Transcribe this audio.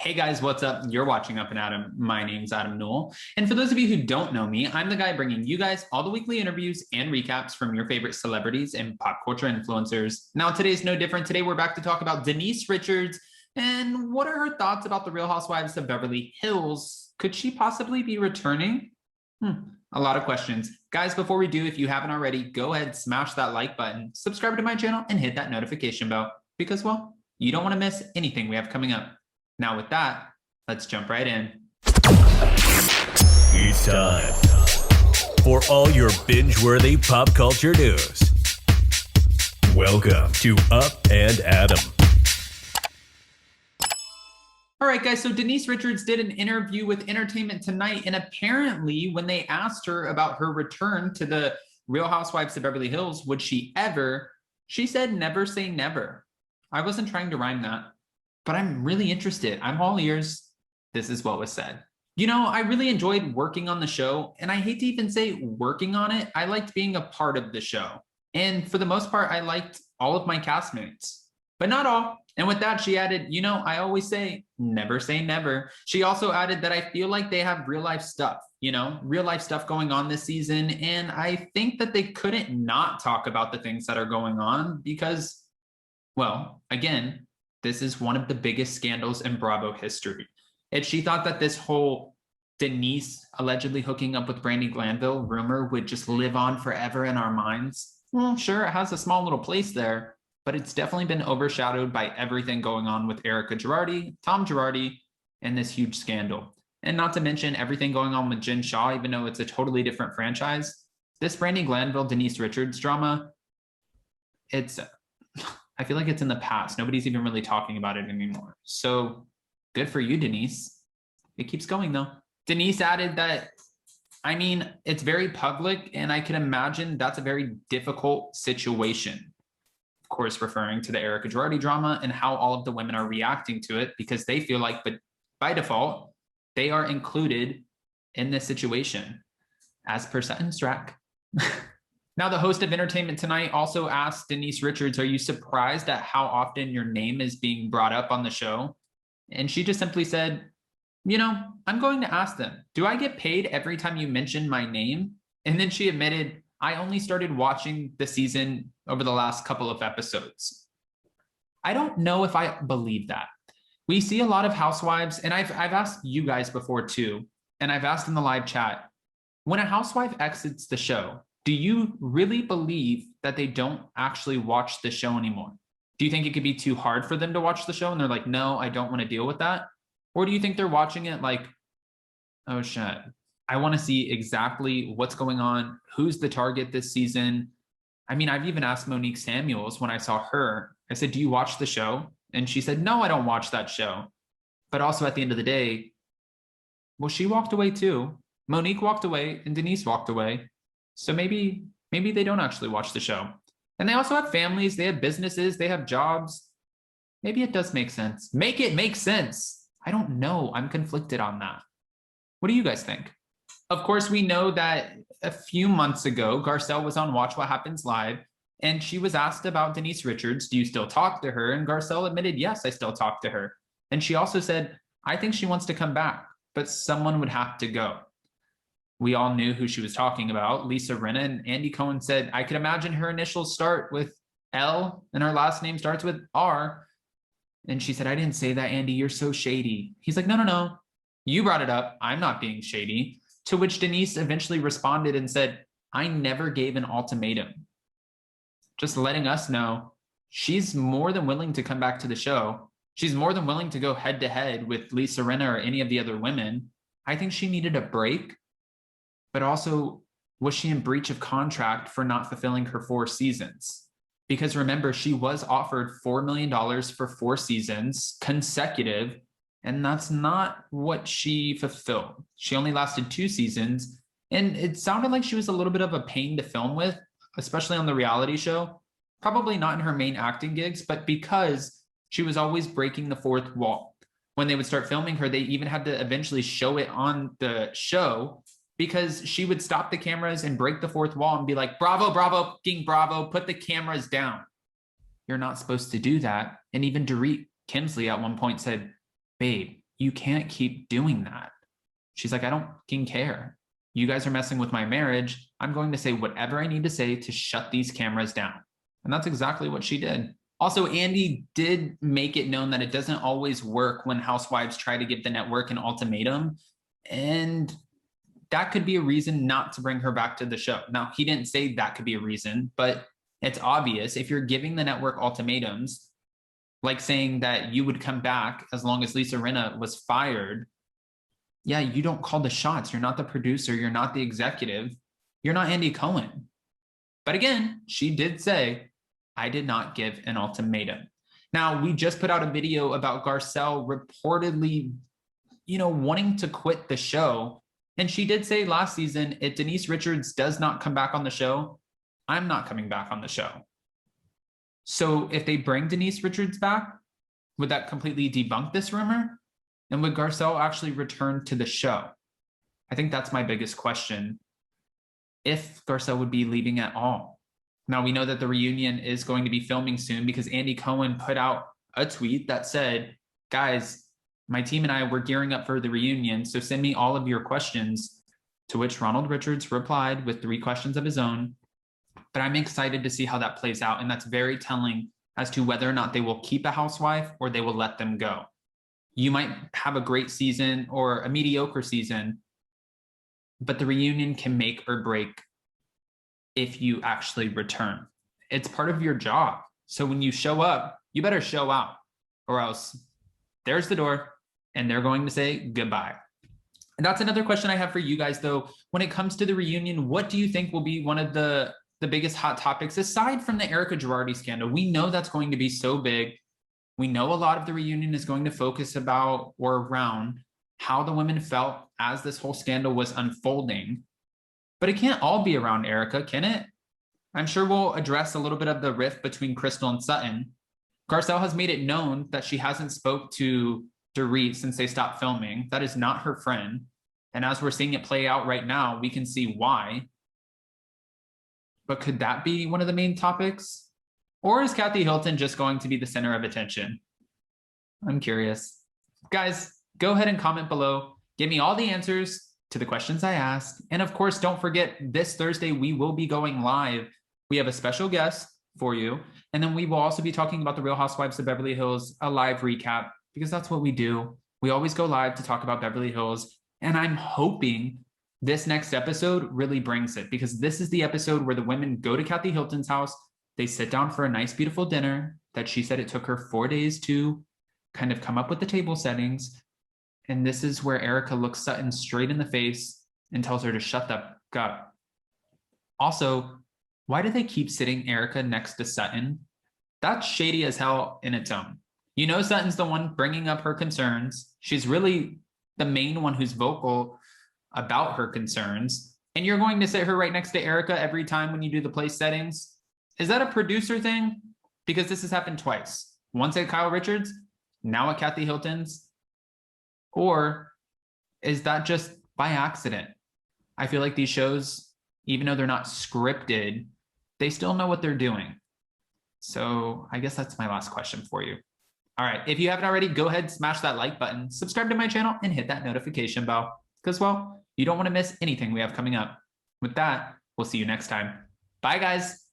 Hey guys, what's up? You're watching Up and Adam. My name's Adam Newell. And for those of you who don't know me, I'm the guy bringing you guys all the weekly interviews and recaps from your favorite celebrities and pop culture influencers. Now, today's no different. Today, we're back to talk about Denise Richards and what are her thoughts about the Real Housewives of Beverly Hills? Could she possibly be returning? A lot of questions. Guys, before we do, if you haven't already, go ahead, smash that like button, subscribe to my channel, and hit that notification bell because, well, you don't want to miss anything we have coming up. Now with that, let's jump right in. It's time for all your binge-worthy pop culture news. Welcome to Up and Adam. All right, guys, so Denise Richards did an interview with Entertainment Tonight, and apparently when they asked her about her return to the Real Housewives of Beverly Hills, would she ever, she said never say never. I wasn't trying to rhyme that, but I'm really interested. I'm all ears. This is what was said. You know, I really enjoyed working on the show, and I hate to even say working on it. I liked being a part of the show. And for the most part, I liked all of my castmates, but not all. And with that, she added, you know, I always say never. She also added that I feel like they have real life stuff, you know, real life stuff going on this season. And I think that they couldn't not talk about the things that are going on because, well, again, this is one of the biggest scandals in Bravo history. If she thought that this whole Denise allegedly hooking up with BRANDI Glanville rumor would just live on forever in our minds, well, sure, it has a small little place there, but it's definitely been overshadowed by everything going on with Erica Girardi, Tom Girardi, and this huge scandal. And not to mention everything going on with Jen Shah, even though it's a totally different franchise. This BRANDI Glanville, Denise Richards drama, I feel like it's in the past. Nobody's even really talking about it anymore. So good for you, Denise. It keeps going though. Denise added that, I mean, it's very public and I can imagine that's a very difficult situation. Of course, referring to the Erica Girardi drama and how all of the women are reacting to it because they feel like, but by default, they are included in this situation as per sentence track. Now, the host of Entertainment Tonight also asked Denise Richards, are you surprised at how often your name is being brought up on the show? And she just simply said, you know, I'm going to ask them, do I get paid every time you mention my name? And then she admitted, I only started watching the season over the last couple of episodes. I don't know if I believe that. We see a lot of housewives, and I've asked you guys before too, and I've asked in the live chat, when a housewife exits the show, do you really believe that they don't actually watch the show anymore? Do you think it could be too hard for them to watch the show and they're like, no, I don't want to deal with that? Or do you think they're watching it like, oh shit, I want to see exactly what's going on, who's the target this season? I mean, I've even asked Monique Samuels when I saw her, I said, do you watch the show? And she said, no, I don't watch that show. But also at the end of the day, well, she walked away too. Monique walked away and Denise walked away. So maybe they don't actually watch the show. And they also have families, they have businesses, they have jobs. Maybe it does make sense. Make it make sense. I don't know. I'm conflicted on that. What do you guys think? Of course, we know that a few months ago, Garcelle was on Watch What Happens Live, and she was asked about Denise Richards. Do you still talk to her? And Garcelle admitted, yes, I still talk to her. And she also said, I think she wants to come back, but someone would have to go. We all knew who she was talking about, Lisa Rinna, and Andy Cohen said, I could imagine her initials start with L and her last name starts with R. And she said, I didn't say that, Andy, you're so shady. He's like, no, you brought it up. I'm not being shady. To which Denise eventually responded and said, I never gave an ultimatum. Just letting us know she's more than willing to come back to the show. She's more than willing to go head to head with Lisa Rinna or any of the other women. I think she needed a break. But also, was she in breach of contract for not fulfilling her 4 seasons? Because remember, she was offered $4 million for 4 seasons consecutive, and that's not what she fulfilled. She only lasted 2 seasons, and it sounded like she was a little bit of a pain to film with, especially on the reality show. Probably not in her main acting gigs, but because she was always breaking the 4th wall. When they would start filming her, they even had to eventually show it on the show because she would stop the cameras and break the 4th wall and be like, bravo, fucking bravo, put the cameras down. You're not supposed to do that. And even Dorit Kemsley at one point said, babe, you can't keep doing that. She's like, I don't fucking care. You guys are messing with my marriage. I'm going to say whatever I need to say to shut these cameras down. And that's exactly what she did. Also, Andy did make it known that it doesn't always work when housewives try to give the network an ultimatum. And that could be a reason not to bring her back to the show. Now, he didn't say that could be a reason, but it's obvious if you're giving the network ultimatums, like saying that you would come back as long as Lisa Rinna was fired. Yeah, you don't call the shots. You're not the producer. You're not the executive. You're not Andy Cohen. But again, she did say, I did not give an ultimatum. Now, we just put out a video about Garcelle reportedly, wanting to quit the show. And she did say last season, if Denise Richards does not come back on the show, I'm not coming back on the show. So if they bring Denise Richards back, would that completely debunk this rumor? And would Garcelle actually return to the show? I think that's my biggest question. If Garcelle would be leaving at all. Now, we know that the reunion is going to be filming soon because Andy Cohen put out a tweet that said, guys, my team and I were gearing up for the reunion, so send me all of your questions, to which Ronald Richards replied with 3 questions of his own. But I'm excited to see how that plays out, and that's very telling as to whether or not they will keep a housewife or they will let them go. You might have a great season or a mediocre season, but the reunion can make or break if you actually return. It's part of your job. So when you show up, you better show out, or else there's the door and they're going to say goodbye. And that's another question I have for you guys, though. When it comes to the reunion, what do you think will be one of the biggest hot topics aside from the Erika Girardi scandal? We know that's going to be so big. We know a lot of the reunion is going to focus about or around how the women felt as this whole scandal was unfolding. But it can't all be around Erika, can it? I'm sure we'll address a little bit of the rift between Crystal and Sutton. Garcelle has made it known that she hasn't spoke to Dorit since they stopped filming. That is not her friend. And as we're seeing it play out right now, we can see why. But could that be one of the main topics? Or is Kathy Hilton just going to be the center of attention? I'm curious. Guys, go ahead and comment below. Give me all the answers to the questions I asked. And of course, don't forget, this Thursday, we will be going live. We have a special guest for you. And then we will also be talking about the Real Housewives of Beverly Hills, a live recap, because that's what we do. We always go live to talk about Beverly Hills. And I'm hoping this next episode really brings it, because this is the episode where the women go to Kathy Hilton's house. They sit down for a nice, beautiful dinner that she said it took her 4 days to kind of come up with the table settings. And this is where Erika looks Sutton straight in the face and tells her to shut the fuck up. Also, why do they keep sitting Erika next to Sutton? That's shady as hell in its own. You know, Sutton's the one bringing up her concerns. She's really the main one who's vocal about her concerns. And you're going to sit her right next to Erika every time when you do the place settings? Is that a producer thing? Because this has happened twice. Once at Kyle Richards, now at Kathy Hilton's. Or is that just by accident? I feel like these shows, even though they're not scripted, they still know what they're doing. So I guess that's my last question for you. All right, if you haven't already, go ahead, smash that like button, subscribe to my channel, and hit that notification bell. Because, well, you don't want to miss anything we have coming up. With that, we'll see you next time. Bye, guys.